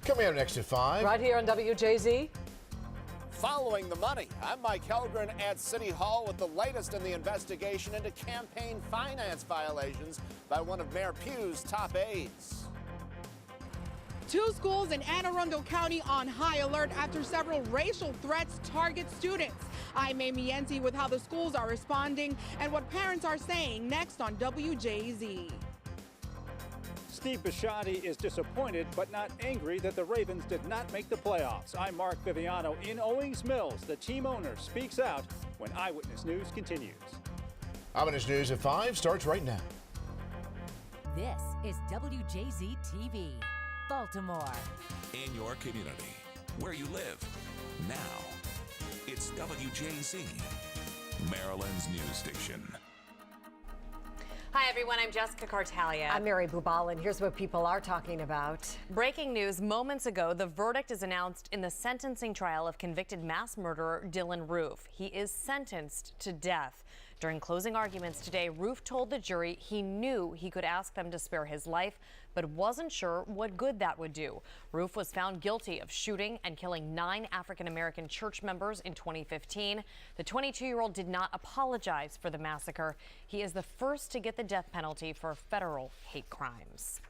Coming up next at 5. Right here on WJZ. Following the money, I'm Mike Helgren at City Hall with the latest in the investigation into campaign finance violations by one of Mayor Pugh's top aides. 2 schools in Anne Arundel County on high alert after several racial threats target students. I'm Amy Yenzi with how the schools are responding and what parents are saying next on WJZ. Steve Bisciotti is disappointed but not angry that the Ravens did not make the playoffs. I'm Mark Viviano in Owings Mills. The team owner speaks out when Eyewitness News continues. Eyewitness News at 5 starts right now. This is WJZ TV, Baltimore. In your community, where you live. Now, it's WJZ, Maryland's news station. Hi, everyone. I'm Jessica Cartalia. I'm Mary Bubal, and here's what people are talking about. Breaking news moments ago, the verdict is announced in the sentencing trial of convicted mass murderer Dylan Roof. He is sentenced to death. During closing arguments today, Roof told the jury he knew he could ask them to spare his life, but wasn't sure what good that would do. Roof was found guilty of shooting and killing 9 African-American church members in 2015. The 22-year-old did not apologize for the massacre. He is the first to get the death penalty for federal hate crimes.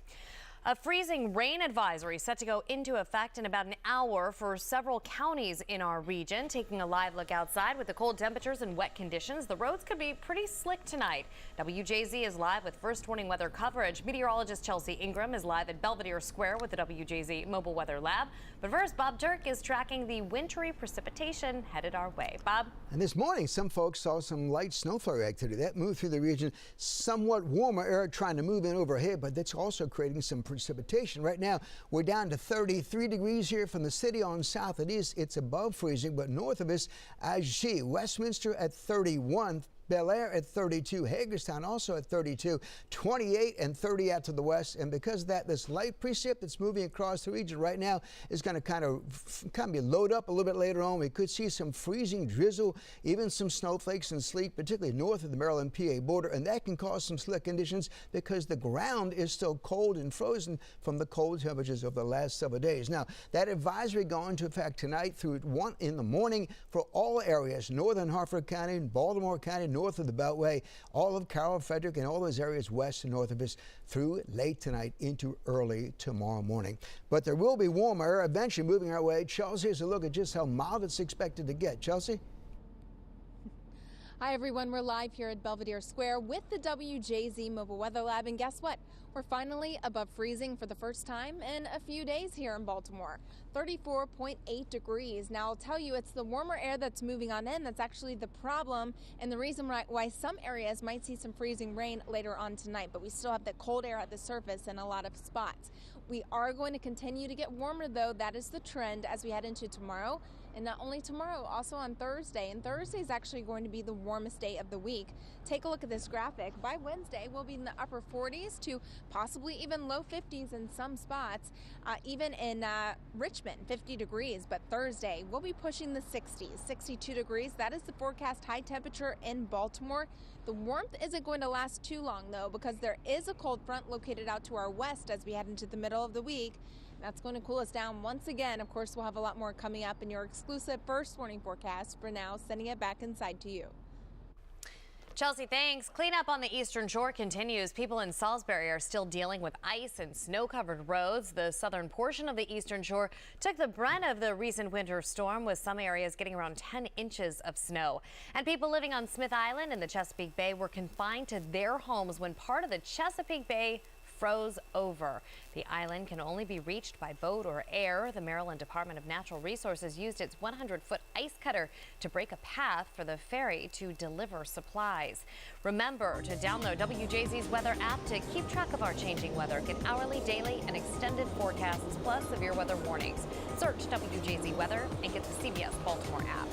A freezing rain advisory set to go into effect in about an hour for several counties in our region. Taking a live look outside with the cold temperatures and wet conditions, the roads could be pretty slick tonight. WJZ is live with first warning weather coverage. Meteorologist Chelsea Ingram is live at Belvedere Square with the WJZ Mobile Weather Lab. But first, Bob Dirk is tracking the wintry precipitation headed our way. Bob? And this morning, some folks saw some light snow flurry activity that moved through the region. Somewhat warmer air trying to move in overhead, but that's also creating some precipitation. Right now, we're down to 33 degrees here from the city on south. It's above freezing, but north of us, as you see, Westminster at 31. Bel Air at 32, Hagerstown also at 32, 28 and 30 out to the west. And because of that, this light precip that's moving across the region right now is going to kind of be load up a little bit later on. We could see some freezing drizzle, even some snowflakes and sleet, particularly north of the Maryland-PA border. And that can cause some slick conditions because the ground is still cold and frozen from the cold temperatures of the last several days. Now, that advisory going into effect tonight through 1 in the morning for all areas, northern Harford County, Baltimore County, north of the Beltway, all of Carroll, Frederick, and all those areas west and north of us through late tonight into early tomorrow morning. But there will be warmer air eventually moving our way. Chelsea, here's a look at just how mild it's expected to get. Chelsea? Hi, everyone. We're live here at Belvedere Square with the WJZ Mobile Weather Lab. And guess what? We're finally above freezing for the first time in a few days here in Baltimore. 34.8 degrees. Now, I'll tell you, it's the warmer air that's moving on in that's actually the problem and the reason why some areas might see some freezing rain later on tonight. But we still have that cold air at the surface in a lot of spots. We are going to continue to get warmer, though. That is the trend as we head into tomorrow. And not only tomorrow, also on Thursday. And Thursday is actually going to be the warmest day of the week. Take a look at this graphic. By Wednesday, we'll be in the upper 40s to possibly even low 50s in some spots. Even in Richmond, 50 degrees. But Thursday, we'll be pushing the 60s, 62 degrees. That is the forecast high temperature in Baltimore. The warmth isn't going to last too long, though, because there is a cold front located out to our west as we head into the middle of the week. That's going to cool us down once again. Of course, we'll have a lot more coming up in your exclusive first warning forecast. For now, sending it back inside to you. Chelsea, thanks. Cleanup on the Eastern Shore continues. People in Salisbury are still dealing with ice and snow-covered roads. The southern portion of the Eastern Shore took the brunt of the recent winter storm, with some areas getting around 10 inches of snow. And people living on Smith Island in the Chesapeake Bay were confined to their homes when part of the Chesapeake Bay froze over. The island can only be reached by boat or air. The Maryland Department of Natural Resources used its 100-foot ice cutter to break a path for the ferry to deliver supplies. Remember to download WJZ's weather app to keep track of our changing weather. Get hourly, daily, and extended forecasts, plus severe weather warnings. Search WJZ Weather and get the CBS Baltimore app.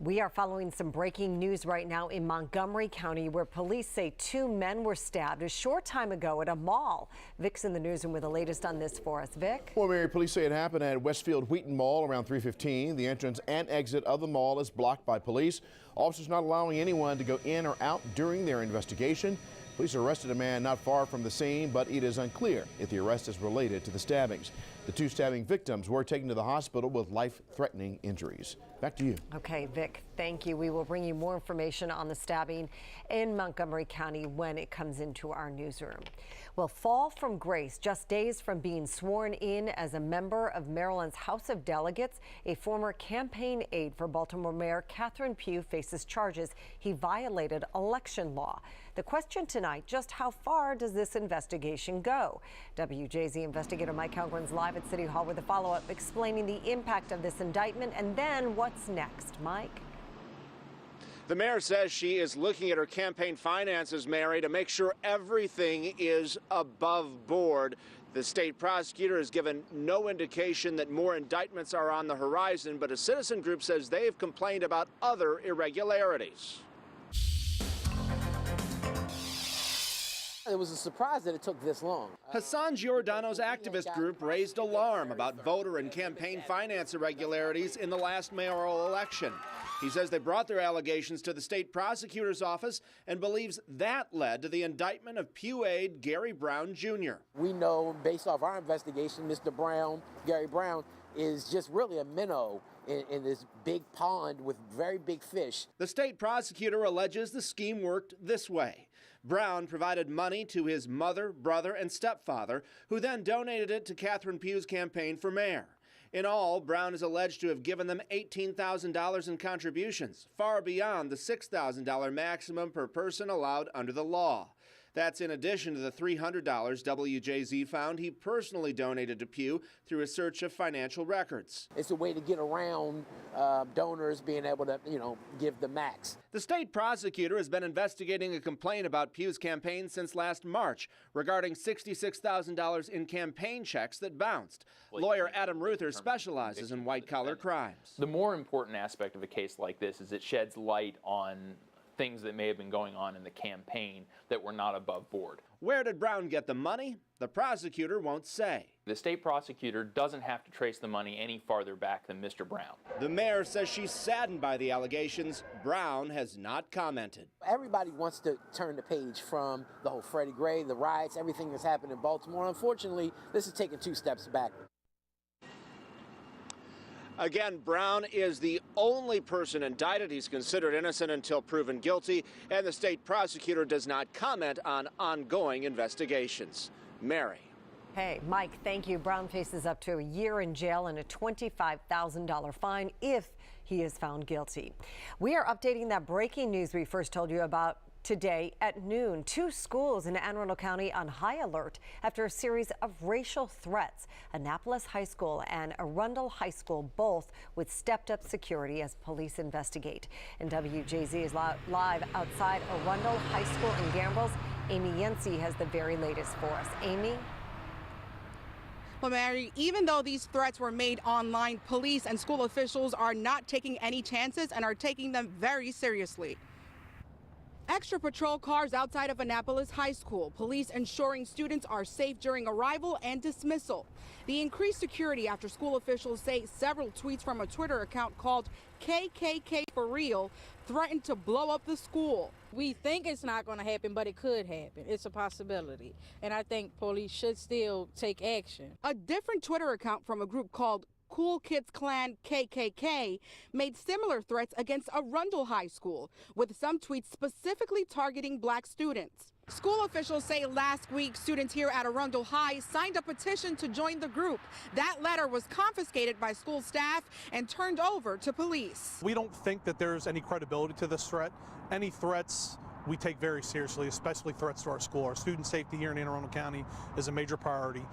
We are following some breaking news right now in Montgomery County, where police say 2 men were stabbed a short time ago at a mall. Vic's in the newsroom with the latest on this for us. Vic? Well, Mary, police say it happened at Westfield Wheaton Mall around 3:15. The entrance and exit of the mall is blocked by police. Officers not allowing anyone to go in or out during their investigation. Police arrested a man not far from the scene, but it is unclear if the arrest is related to the stabbings. The two stabbing victims were taken to the hospital with life-threatening injuries. Back to you. Okay, Vic, thank you. We will bring you more information on the stabbing in Montgomery County when it comes into our newsroom. Well, fall from grace, just days from being sworn in as a member of Maryland's House of Delegates, a former campaign aide for Baltimore Mayor Catherine Pugh faces charges he violated election law. The question tonight, just how far does this investigation go? WJZ investigator Mike Halgren's live at City Hall with a follow-up explaining the impact of this indictment and then what's next. Mike? The mayor says she is looking at her campaign finances, Mary, to make sure everything is above board. The state prosecutor has given no indication that more indictments are on the horizon, but a citizen group says they have complained about other irregularities. It was a surprise that it took this long. Hassan Giordano's activist group raised alarm about voter and campaign finance irregularities in the last mayoral election. He says they brought their allegations to the state prosecutor's office and believes that led to the indictment of Pugh aide Gary Brown Jr. We know, based off our investigation, Mr. Brown, Gary Brown, is just really a minnow in this big pond with very big fish. The state prosecutor alleges the scheme worked this way. Brown provided money to his mother, brother, and stepfather, who then donated it to Catherine Pugh's campaign for mayor. In all, Brown is alleged to have given them $18,000 in contributions, far beyond the $6,000 maximum per person allowed under the law. That's in addition to the $300 WJZ found he personally donated to Pugh through a search of financial records. It's a way to get around donors being able to, give the max. The state prosecutor has been investigating a complaint about Pugh's campaign since last March regarding $66,000 in campaign checks that bounced. Lawyer Adam Ruther specializes in white-collar crimes. The more important aspect of a case like this is it sheds light on things that may have been going on in the campaign that were not above board. Where did Brown get the money? The prosecutor won't say. The state prosecutor doesn't have to trace the money any farther back than Mr. Brown. The mayor says she's saddened by the allegations. Brown has not commented. Everybody wants to turn the page from the whole Freddie Gray, the riots, everything that's happened in Baltimore. Unfortunately, this is taking 2 steps back. Again, Brown is the only person indicted. He's considered innocent until proven guilty, and the state prosecutor does not comment on ongoing investigations. Mary. Hey, Mike, thank you. Brown faces up to a year in jail and a $25,000 fine if he is found guilty. We are updating that breaking news we first told you about today at noon. 2 schools in Anne Arundel County on high alert after a series of racial threats. Annapolis High School and Arundel High School, both with stepped-up security as police investigate. And WJZ is live outside Arundel High School in Gambrills. Amy Yancey has the very latest for us. Amy? Well, Mary, even though these threats were made online, police and school officials are not taking any chances and are taking them very seriously. Extra patrol cars outside of Annapolis High School, police ensuring students are safe during arrival and dismissal. The increased security after school officials say several tweets from a Twitter account called KKK for real threatened to blow up the school. We think it's not going to happen, but it could happen. It's a possibility. And I think police should still take action. A different Twitter account from a group called Cool Kids Clan KKK made similar threats against Arundel High School, with some tweets specifically targeting black students. School officials say last week students here at Arundel High signed a petition to join the group. That letter was confiscated by school staff and turned over to police. We don't think that there's any credibility to this threat. Any threats we take very seriously, especially threats to our school. Our student safety here in Anne Arundel County is a major priority.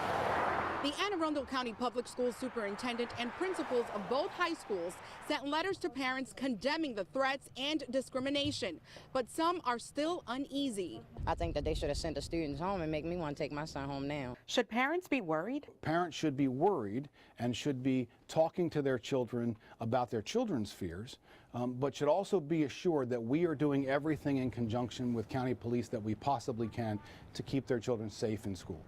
The Anne Arundel County Public Schools superintendent and principals of both high schools sent letters to parents condemning the threats and discrimination, but some are still uneasy. I think that they should have sent the students home and make me want to take my son home now. Should parents be worried? Parents should be worried and should be talking to their children about their children's fears, but should also be assured that we are doing everything in conjunction with county police that we possibly can to keep their children safe in school.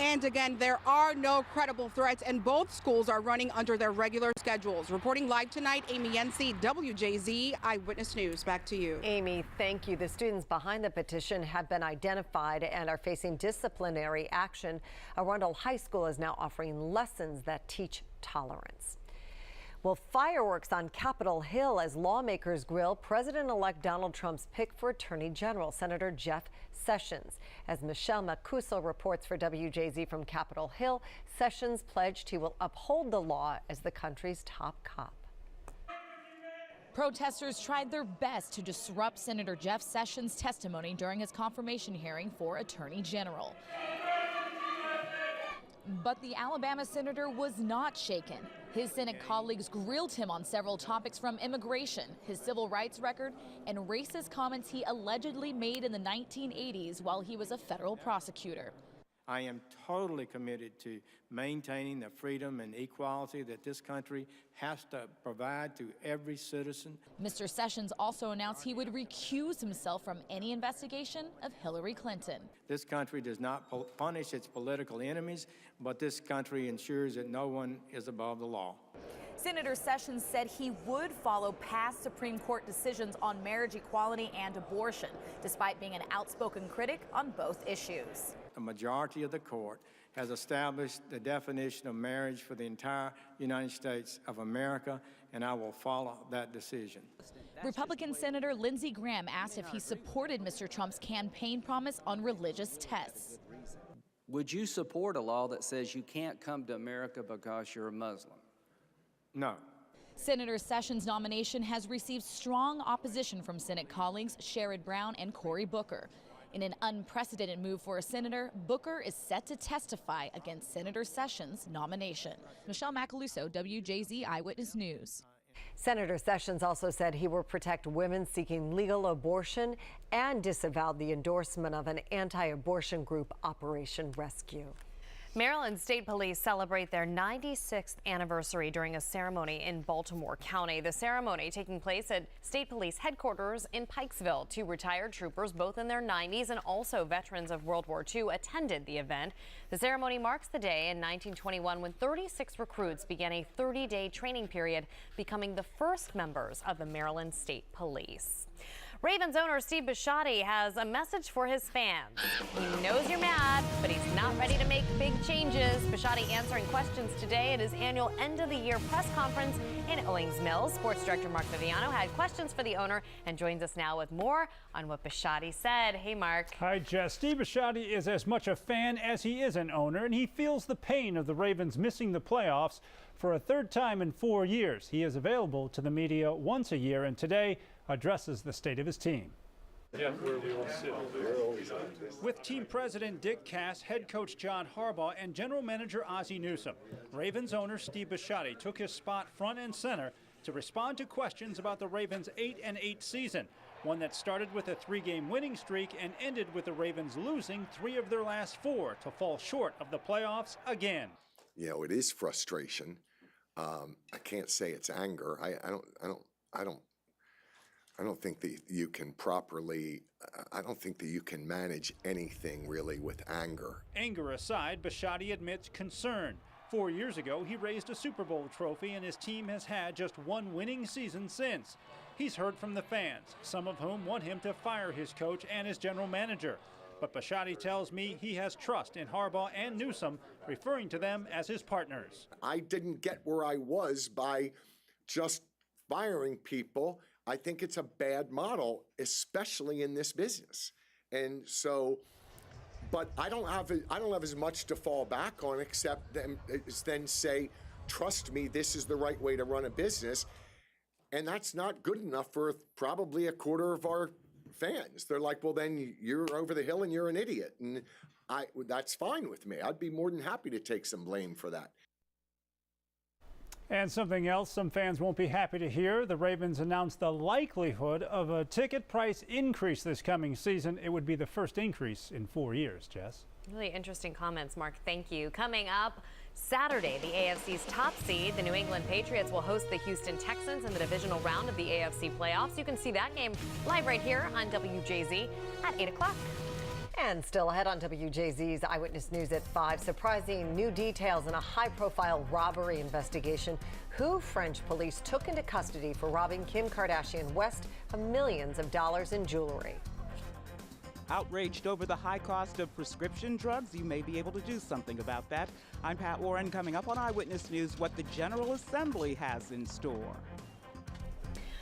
And again, there are no credible threats, and both schools are running under their regular schedules. Reporting live tonight, Amy Yensi, WJZ Eyewitness News. Back to you. Amy, thank you. The students behind the petition have been identified and are facing disciplinary action. Arundel High School is now offering lessons that teach tolerance. Well, fireworks on Capitol Hill as lawmakers grill President-elect Donald Trump's pick for Attorney General, Senator Jeff Sessions. As Michelle Macuso reports for WJZ from Capitol Hill, Sessions pledged he will uphold the law as the country's top cop. Protesters tried their best to disrupt Senator Jeff Sessions' testimony during his confirmation hearing for Attorney General. But the Alabama senator was not shaken. His Senate colleagues grilled him on several topics from immigration, his civil rights record, and racist comments he allegedly made in the 1980s while he was a federal prosecutor. I am totally committed to maintaining the freedom and equality that this country has to provide to every citizen. Mr. Sessions also announced he would recuse himself from any investigation of Hillary Clinton. This country does not punish its political enemies, but this country ensures that no one is above the law. Senator Sessions said he would follow past Supreme Court decisions on marriage equality and abortion, despite being an outspoken critic on both issues. The majority of the court has established the definition of marriage for the entire United States of America, and I will follow that decision. Republican Senator Lindsey Graham asked if he supported Mr. Trump's campaign promise on religious tests. Would you support a law that says you can't come to America because you're a Muslim? No. Senator Sessions' nomination has received strong opposition from Senate colleagues Sherrod Brown and Cory Booker. In an unprecedented move for a senator, Booker is set to testify against Senator Sessions' nomination. Michelle Macaluso, WJZ Eyewitness News. Senator Sessions also said he will protect women seeking legal abortion and disavowed the endorsement of an anti-abortion group, Operation Rescue. Maryland State Police celebrate their 96th anniversary during a ceremony in Baltimore County. The ceremony taking place at State Police headquarters in Pikesville. Two retired troopers, both in their 90s and also veterans of World War II, attended the event. The ceremony marks the day in 1921 when 36 recruits began a 30-day training period, becoming the first members of the Maryland State Police. Ravens owner Steve Bisciotti has a message for his fans. He knows you're mad, but he's not ready to make big changes. Bisciotti answering questions today at his annual end-of-the-year press conference in Owings Mills. Sports director Mark Viviano had questions for the owner and joins us now with more on what Bisciotti said. Hey, Mark. Hi, Jess. Steve Bisciotti is as much a fan as he is an owner, and he feels the pain of the Ravens missing the playoffs for a third time in 4 years. He is available to the media once a year, and today addresses the state of his team. With team president Dick Cass, head coach John Harbaugh, and general manager Ozzie Newsome, Ravens owner Steve Bisciotti took his spot front and center to respond to questions about the Ravens' 8-8 season, one that started with a 3-game winning streak and ended with the Ravens losing 3 of their last 4 to fall short of the playoffs again. You know, it is frustration. I can't say it's anger. I don't think that you can properly, I don't think that you can manage anything really with anger. Anger aside, Bisciotti admits concern. 4 years ago, he raised a Super Bowl trophy, and his team has had just one winning season since. He's heard from the fans, some of whom want him to fire his coach and his general manager. But Bisciotti tells me he has trust in Harbaugh and Newsome, referring to them as his partners. I didn't get where I was by just firing people. I think it's a bad model, especially in this business. And so, but I don't have as much to fall back on except then say, trust me, this is the right way to run a business. And that's not good enough for probably a quarter of our fans. They're like, well, then you're over the hill and you're an idiot. And that's fine with me. I'd be more than happy to take some blame for that. And something else some fans won't be happy to hear. The Ravens announced the likelihood of a ticket price increase this coming season. It would be the first increase in 4 years, Jess. Really interesting comments, Mark. Thank you. Coming up Saturday, the AFC's top seed, the New England Patriots, will host the Houston Texans in the divisional round of the AFC playoffs. You can see that game live right here on WJZ at 8 o'clock. And still ahead on WJZ's Eyewitness News at 5, surprising new details in a high-profile robbery investigation. Who French police took into custody for robbing Kim Kardashian West of millions of dollars in jewelry. Outraged over the high cost of prescription drugs? You may be able to do something about that. I'm Pat Warren. Coming up on Eyewitness News, what the General Assembly has in store.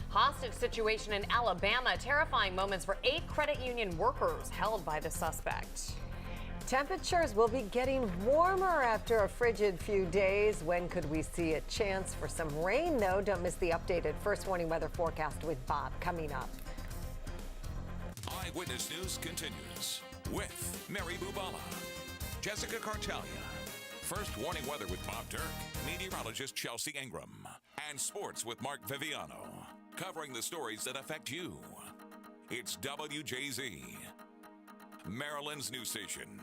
Hostage situation in Alabama. Terrifying moments for 8 credit union workers held by the suspect. Temperatures will be getting warmer after a frigid few days. When could we see a chance for some rain, though? Don't miss the updated First Warning weather forecast with Bob coming up. Eyewitness News continues with Mary Bubala, Jessica Cartalia, First Warning weather with Bob Dirk, meteorologist Chelsea Ingram, and sports with Mark Viviano, covering the stories that affect you. It's WJZ, Maryland's news station.